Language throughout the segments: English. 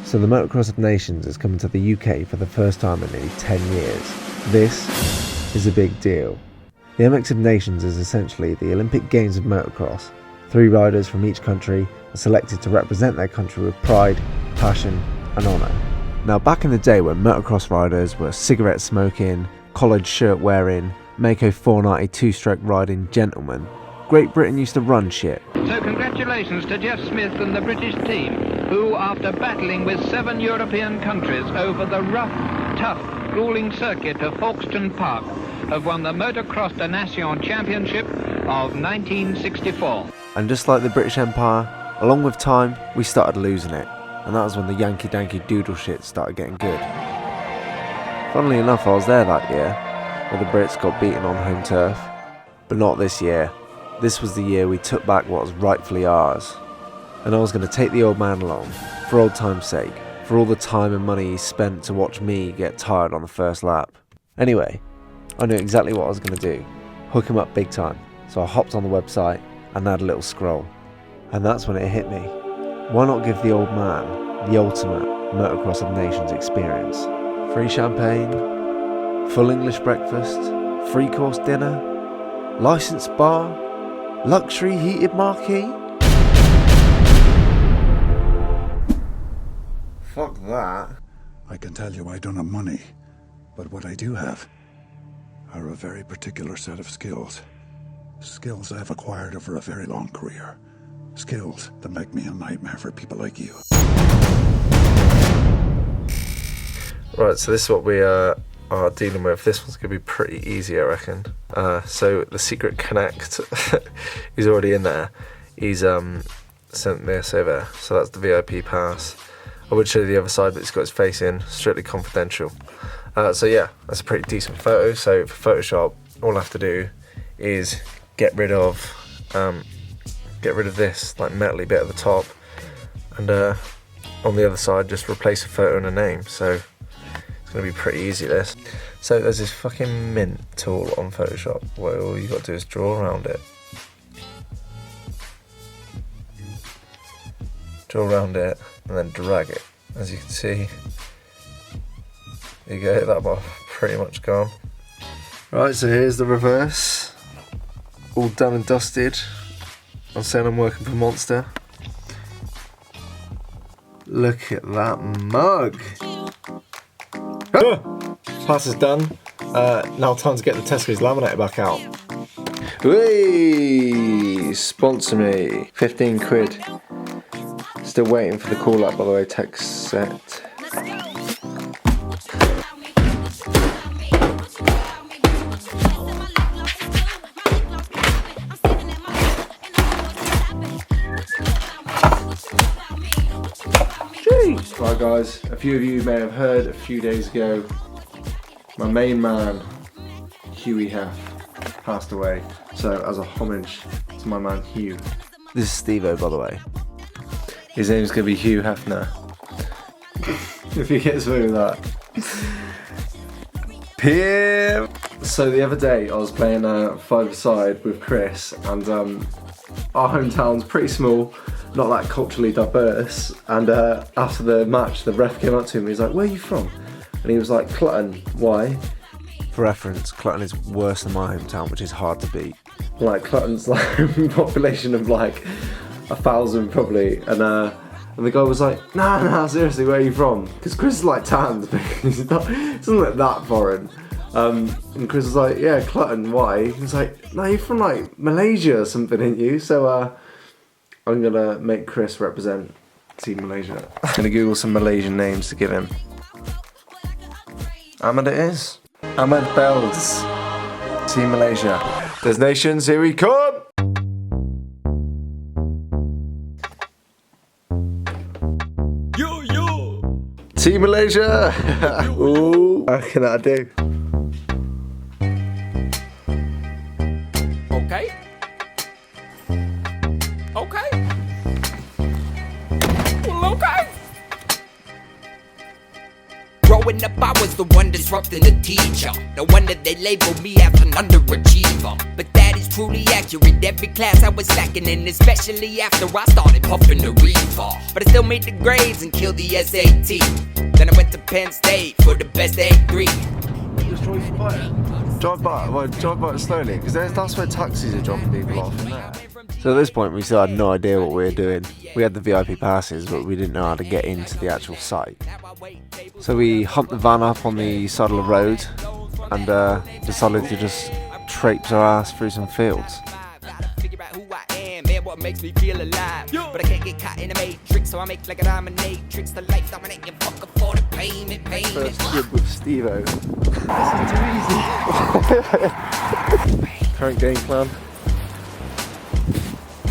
So the Motocross of Nations is coming to the UK for the first time in nearly 10 years. This is a big deal. The MX of Nations is essentially the Olympic Games of motocross. 3 riders from each country are selected to represent their country with pride, passion and honour. Now back in the day when motocross riders were cigarette smoking, collared shirt wearing, Mako 490 2-stroke riding gentlemen, Great Britain used to run shit. So congratulations to Jeff Smith and the British team, who after battling with 7 European countries over the rough, tough, grueling circuit of Folkestone Park, have won the Motocross of Nations Championship of 1964. And just like the British Empire, along with time, we started losing it. And that was when the Yankee-Danky Doodle shit started getting good. Funnily enough, I was there that year, where the Brits got beaten on home turf. But not this year. This was the year we took back what was rightfully ours. And I was going to take the old man along, for old time's sake, for all the time and money he spent to watch me get tired on the first lap. Anyway, I knew exactly what I was going to do, hook him up big time. So I hopped on the website and had a little scroll. And that's when it hit me. Why not give the old man the ultimate Motocross of Nations experience? Free champagne, full English breakfast, 3-course dinner, licensed bar, luxury heated marquee? Fuck that. I can tell you I don't have money, but what I do have are a very particular set of skills. Skills I've acquired over a very long career. Skills that make me a nightmare for people like you. Right, so this is what we are dealing with. This one's going to be pretty easy, I reckon. So the secret connect, he's already in there. He's sent this over, so that's the VIP pass. I would show you the other side, but it's got his face in, strictly confidential. So yeah, that's a pretty decent photo. So for Photoshop, all I have to do is get rid of this like metally bit at the top, and on the other side just replace a photo and a name. So it's going to be pretty easy, this. So there's this fucking mint tool on Photoshop where all you got to do is draw around it. Draw around it and then drag it. As you can see, there you go, that bar pretty much gone. Right, so here's the reverse. All done and dusted. I'm saying I'm working for Monster. Look at that mug. Pass is done. Now time to get the Tesco's laminator back out. Whee! Sponsor me. 15 quid. Still waiting for the call up, by the way. Text set. Right guys, a few of you may have heard a few days ago, my main man, Hughie Hef, passed away. So as a homage to my man Hugh. This is Steve-O, by the way. His name's going to be Hugh Hefner. If he gets away with that. Pim! So the other day I was playing 5-a-side with Chris, and our hometown's pretty small, not that culturally diverse, and after the match the ref came up to me, he's like, "Where are you from?" And he was like, "Clutton." Why? For reference, Clutton is worse than my hometown, which is hard to beat. Like, Clutton's like a population of like 1,000 probably, and the guy was like, nah, seriously, where are you from? Because Chris is like tanned, because it doesn't look that foreign. And Chris was like, yeah, Clutton, why? He was like, no, you're from like Malaysia or something, ain't you? So I'm gonna make Chris represent Team Malaysia. I'm gonna Google some Malaysian names to give him. Ahmed it is. Ahmed Bells. Team Malaysia. There's nations, here we come! Team Malaysia! Ooh, how can I do? Okay. Okay. Well, okay. Growing up, I was the one disrupting the teacher. No wonder they labeled me as an underachiever. But that is truly accurate. Every class I was slacking in, especially after I started puffing the reefer. But I still made the grades and killed the SAT. Then I went to Penn State for the best A3. Just drive by it slowly, because that's where taxis are dropping people off in there. So at this point we still had no idea what we were doing. We had the VIP passes, but we didn't know how to get into the actual site. So we humped the van up on the side of the road and decided to just traipse our ass through some fields. What makes me feel alive, but I can't get caught in a matrix, so I make like a dominatrix. The life dominate you, fuck up for the payment. First jib with Steve-O. This is too easy. Current game plan.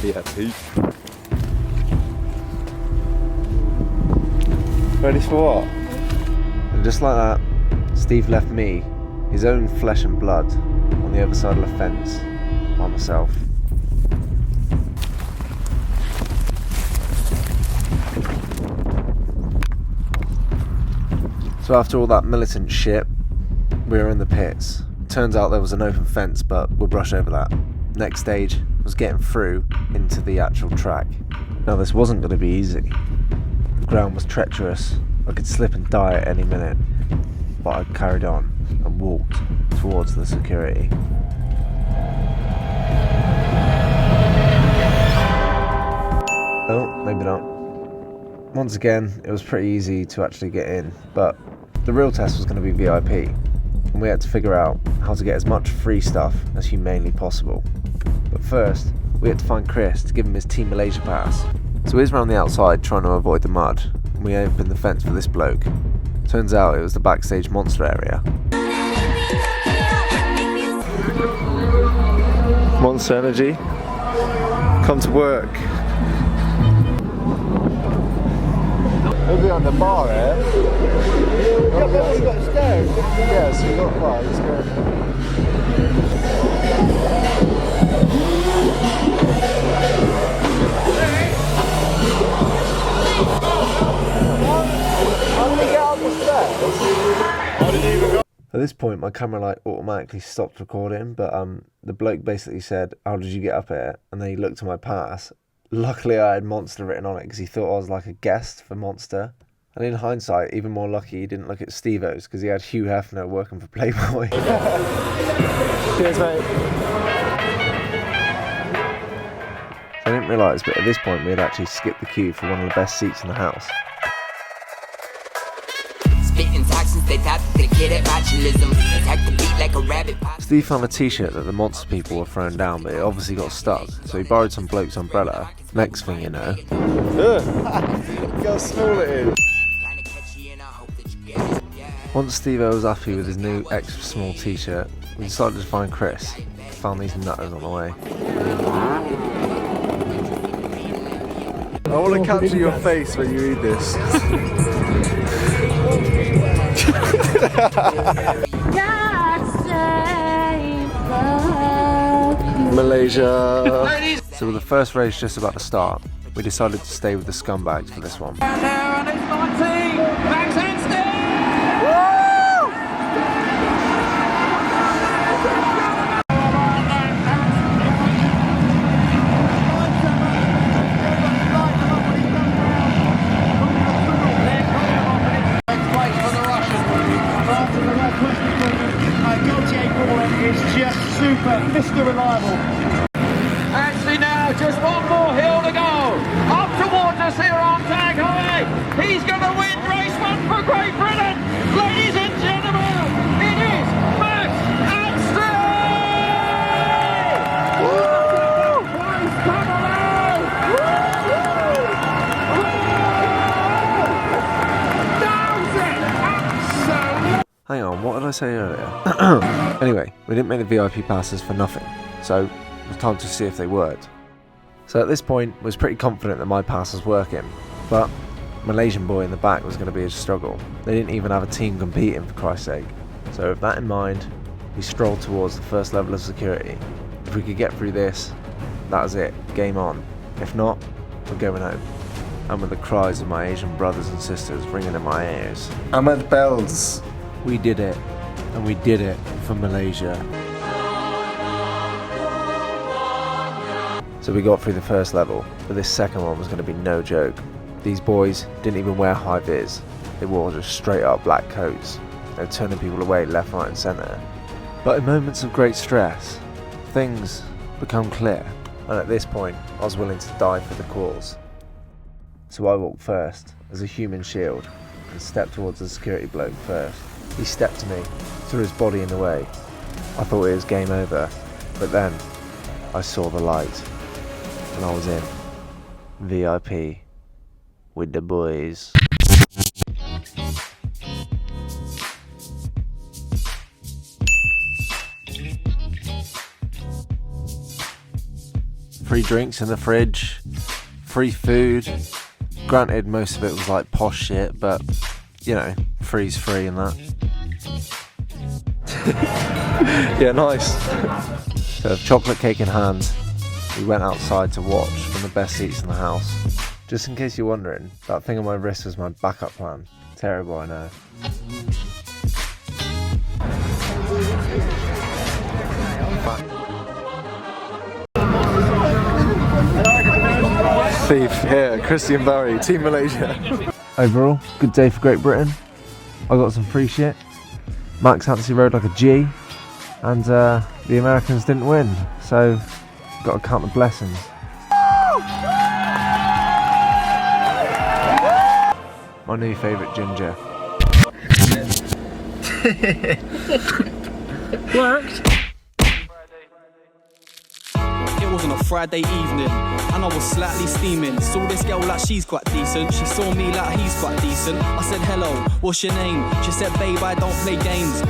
VIP. Ready for what? And just like that, Steve left me, his own flesh and blood, on the other side of the fence, by myself. So after all that militant shit, we were in the pits. Turns out there was an open fence, but we'll brush over that. Next stage was getting through into the actual track. Now this wasn't going to be easy. The ground was treacherous. I could slip and die at any minute. But I carried on and walked towards the security. Oh, maybe not. Once again, it was pretty easy to actually get in, but the real test was going to be VIP, and we had to figure out how to get as much free stuff as humanely possible. But first, we had to find Chris to give him his Team Malaysia pass. So he was around the outside trying to avoid the mud, and we opened the fence for this bloke. Turns out it was the backstage monster area. Monster Energy, come to work. We'll be on the bar, eh? You've got stairs? Yeah, so you've got bar, let's go. How did we get up the stairs? At this point, my camera light automatically stopped recording, but the bloke basically said, "How did you get up here?" And then he looked at my pass. Luckily I had Monster written on it because he thought I was like a guest for Monster. And in hindsight, even more lucky he didn't look at Steve-O's because he had Hugh Hefner working for Playboy. Cheers, mate. I didn't realise, but at this point we had actually skipped the queue for one of the best seats in the house. Spitting toxins, they thought that they kid at botulism. Attack the beat like a rabbit. Steve found a t-shirt that the monster people were throwing down, but it obviously got stuck, so he borrowed some bloke's umbrella. Next thing you know... Look how small it is! Once Steve-O was happy with his new extra small t-shirt, we decided to find Chris. Found these nutters on the way. I want to capture your face when you read this. Malaysia. So with the first race just about to start, we decided to stay with the scumbags for this one. And it's 19, Max Anstie! It's just super, Mr. Reliable. Actually now, just one more hill to go. Up towards us here on Tag High. He's going to win race one for Great Britain. Ladies and gentlemen, it is Max Anstie! Woo! Christ, come alive! Hang on, what did I say earlier? Anyway, we didn't make the VIP passes for nothing, so it was time to see if they worked. So at this point, I was pretty confident that my pass was working, but Malaysian boy in the back was going to be a struggle. They didn't even have a team competing, for Christ's sake. So with that in mind, we strolled towards the first level of security. If we could get through this, that was it, game on. If not, we're going home. And with the cries of my Asian brothers and sisters ringing in my ears. Ahmed Bells. We did it, and we did it for Malaysia. So we got through the first level, but this second one was going to be no joke. These boys didn't even wear high vis, they wore just straight up black coats. They were turning people away left, right and centre. But in moments of great stress, things become clear, and at this point I was willing to die for the cause. So I walked first as a human shield and stepped towards the security bloke first. He stepped to me, threw his body in the way. I thought it was game over, but then I saw the light and I was in VIP with the boys. Free drinks in the fridge, free food. Granted, most of it was like posh shit, but you know, free's free and that. Yeah, nice. So with chocolate cake in hand, we went outside to watch from the best seats in the house. Just in case you're wondering, that thing on my wrist was my backup plan. Terrible, I know. Thief, here, Christian Barry, Team Malaysia. Overall, good day for Great Britain. I got some free shit. Max Anstie rode like a G, and the Americans didn't win, so got to count the blessings. My new favourite ginger. Worked. It wasn't a Friday evening, and I was slightly steaming. Saw this girl like she's quite decent. She saw me like he's quite decent. I said, hello, what's your name? She said, babe, I don't play games.